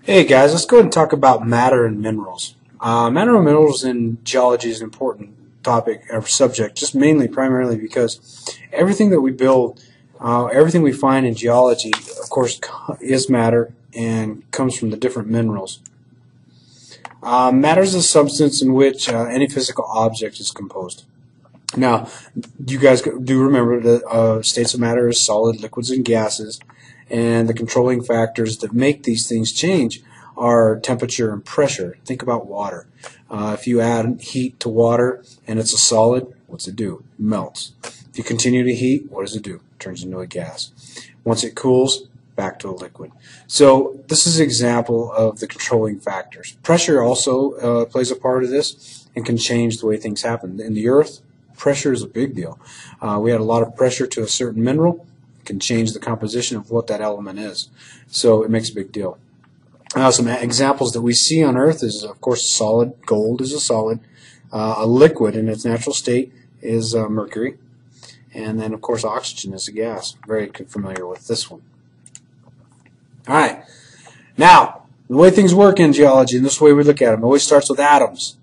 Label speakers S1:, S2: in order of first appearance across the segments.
S1: Hey guys, let's go ahead and talk about matter and minerals. Matter and minerals in geology is an important topic or subject, just primarily because everything that we build, everything we find in geology, of course, is matter and comes from the different minerals. Matter is a substance in which any physical object is composed. Now, you guys do remember that states of matter is solid, liquids, and gases, and the controlling factors that make these things change are temperature and pressure. Think about water. If you add heat to water and it's a solid, what's it do? It melts. If you continue to heat, what does it do? It turns into a gas. Once it cools, back to a liquid. So this is an example of the controlling factors. Pressure also plays a part of this and can change the way things happen. In the earth, pressure is a big deal. We add a lot of pressure to a certain mineral, it can change the composition of what that element is. So it makes a big deal. Some examples that we see on Earth is, of course, solid. Gold is a solid. A liquid in its natural state is mercury. And then, of course, oxygen is a gas. Very familiar with this one. All right. Now, the way things work in geology, and this way we look at them, it always starts with atoms.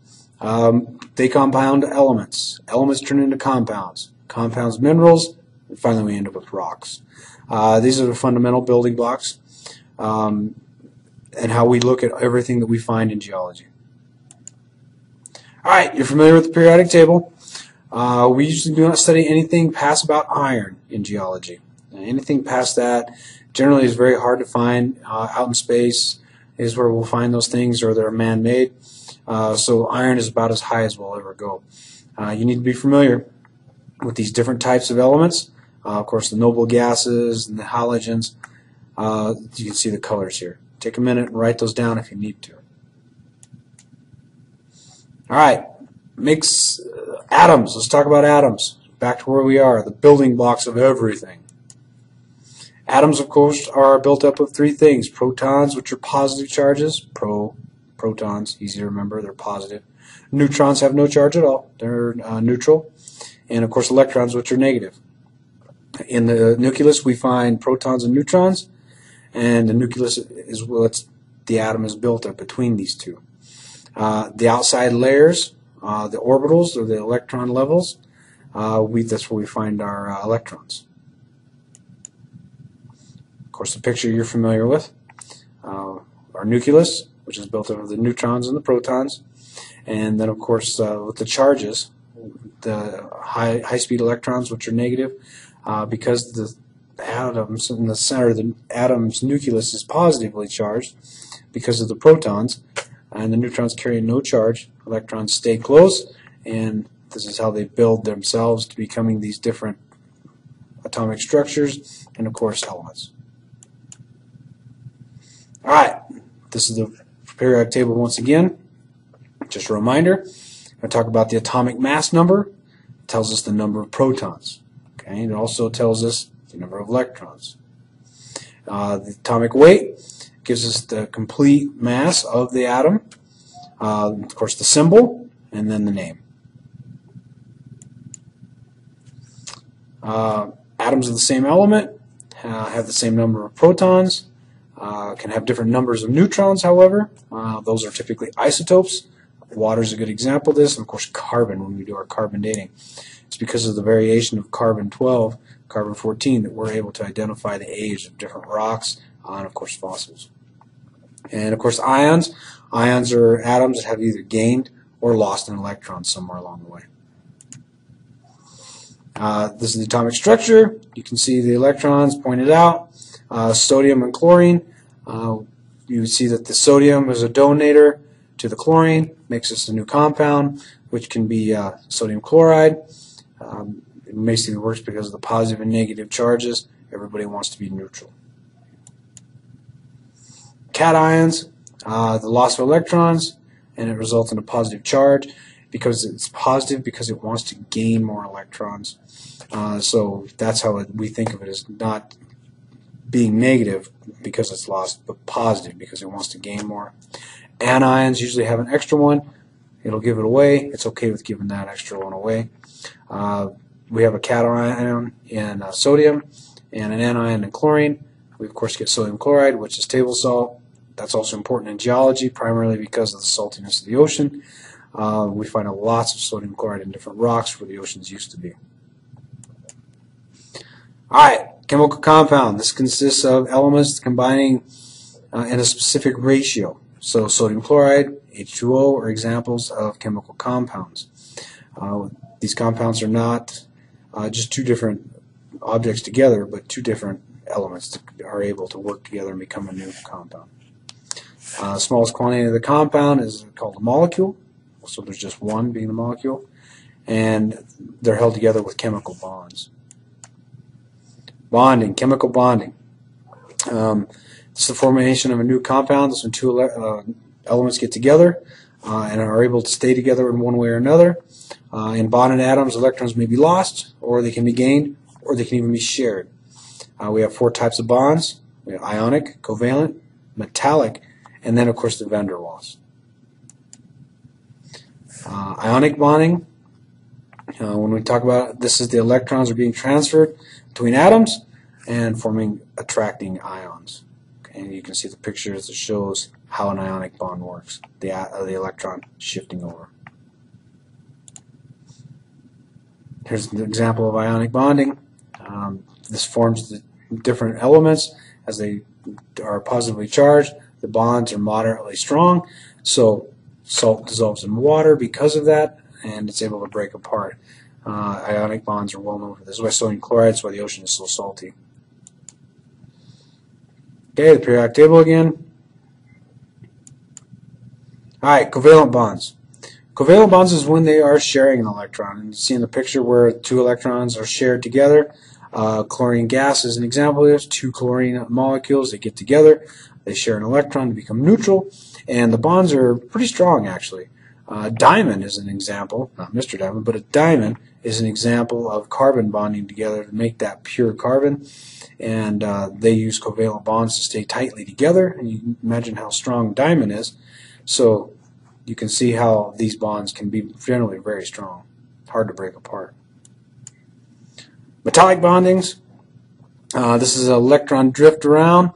S1: They compound elements. Elements turn into compounds. Compounds, minerals, and finally we end up with rocks. These are the fundamental building blocks and how we look at everything that we find in geology. All right, you're familiar with the periodic table. We usually do not study anything past about iron in geology. Anything past that generally is very hard to find out in space is where we'll find those things, or they're man-made. So iron is about as high as we'll ever go. You need to be familiar with these different types of elements. Of course, the noble gases and the halogens. You can see the colors here. Take a minute and write those down if you need to. All right, atoms. Let's talk about atoms. Back to where we are, the building blocks of everything. Atoms, of course, are built up of three things. Protons, which are positive charges. Protons, easy to remember, they're positive. Neutrons have no charge at all. They're neutral. And, of course, electrons, which are negative. In the nucleus, we find protons and neutrons. And the nucleus is what the atom is built of between these two. The outside layers, the orbitals, or the electron levels, that's where we find our electrons. Of course, the picture you're familiar with, our nucleus, which is built of the neutrons and the protons, and then, of course, with the charges, the high-speed electrons, which are negative, because the atoms in the center of the atom's nucleus is positively charged because of the protons, and the neutrons carry no charge. Electrons stay close, and this is how they build themselves to becoming these different atomic structures and, of course, elements. All right, this is the periodic table once again. Just a reminder, I'm going to talk about the atomic mass number. It tells us the number of protons. Okay, it also tells us the number of electrons. The atomic weight gives us the complete mass of the atom. Of course, the symbol, and then the name. Atoms of the same element have the same number of protons, can have different numbers of neutrons, however. Those are typically isotopes. Water is a good example of this, and of course carbon when we do our carbon dating. It's because of the variation of carbon-12, carbon-14 that we're able to identify the age of different rocks and, of course, fossils. And, of course, ions. Ions are atoms that have either gained or lost an electron somewhere along the way. This is the atomic structure. You can see the electrons pointed out. Sodium and chlorine. You would see that the sodium is a donator to the chlorine, makes us a new compound, which can be sodium chloride. It basically works because of the positive and negative charges. Everybody wants to be neutral. Cations, the loss of electrons, and it results in a positive charge because it's positive because it wants to gain more electrons. So that's how we think of it, as not being negative because it's lost, but positive because it wants to gain more. Anions usually have an extra one. It'll give it away. It's okay with giving that extra one away. We have a cation in sodium and an anion in chlorine. We, of course, get sodium chloride, which is table salt. That's also important in geology, primarily because of the saltiness of the ocean. We find lots of sodium chloride in different rocks where the oceans used to be. Alright, chemical compound. This consists of elements combining in a specific ratio. So sodium chloride, H2O are examples of chemical compounds. These compounds are not just two different objects together, but two different elements that are able to work together and become a new compound. The smallest quantity of the compound is called a molecule. So there's just one being the molecule, and they're held together with chemical bonds. Bonding, chemical bonding. It's the formation of a new compound. This when two elements get together and are able to stay together in one way or another. In bonded atoms, electrons may be lost, or they can be gained, or they can even be shared. We have four types of bonds. We have ionic, covalent, metallic, and then, of course, the van der Waals. Ionic bonding, when we talk about it, this is the electrons are being transferred between atoms and forming attracting ions. Okay, and you can see the pictures that shows how an ionic bond works, the electron shifting over. Here's an example of ionic bonding. This forms the different elements as they are positively charged. The bonds are moderately strong, so salt dissolves in water because of that, and it's able to break apart. Ionic bonds are well known for this. This is why sodium chloride is why the ocean is so salty. Okay, the periodic table again. Alright, covalent bonds. Covalent bonds is when they are sharing an electron. And you see in the picture where two electrons are shared together. Chlorine gas is an example of this. Two chlorine molecules, they get together, they share an electron to become neutral, and the bonds are pretty strong actually. Diamond is an example, not Mr. Diamond, but a diamond is an example of carbon bonding together to make that pure carbon, and they use covalent bonds to stay tightly together, and you can imagine how strong diamond is, so you can see how these bonds can be generally very strong, hard to break apart. Metallic bondings, this is an electron drift around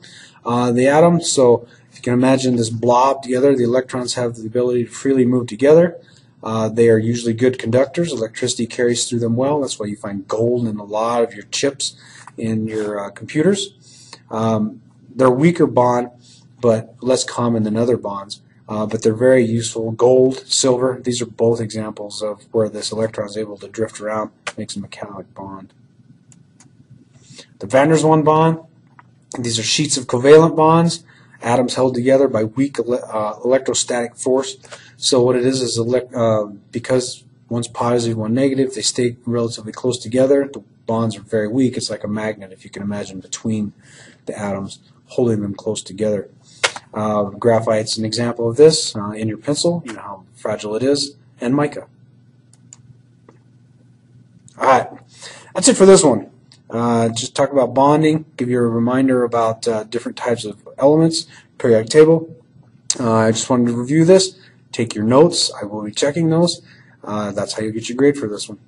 S1: the atom, so if you can imagine this blob together, the electrons have the ability to freely move together. They are usually good conductors. Electricity carries through them well. That's why you find gold in a lot of your chips in your computers. They're a weaker bond, but less common than other bonds. But they're very useful. Gold, silver, these are both examples of where this electron is able to drift around, makes a metallic bond. The van der Waals bond, these are sheets of covalent bonds, atoms held together by weak electrostatic force. So what it is because one's positive, one negative, they stay relatively close together. The bonds are very weak. It's like a magnet, if you can imagine, between the atoms, holding them close together. Graphite's an example of this in your pencil, you know how fragile it is, and mica. Alright, that's it for this one. Just talk about bonding, give you a reminder about different types of elements, periodic table. I just wanted to review this, take your notes. I will be checking those. That's how you get your grade for this one.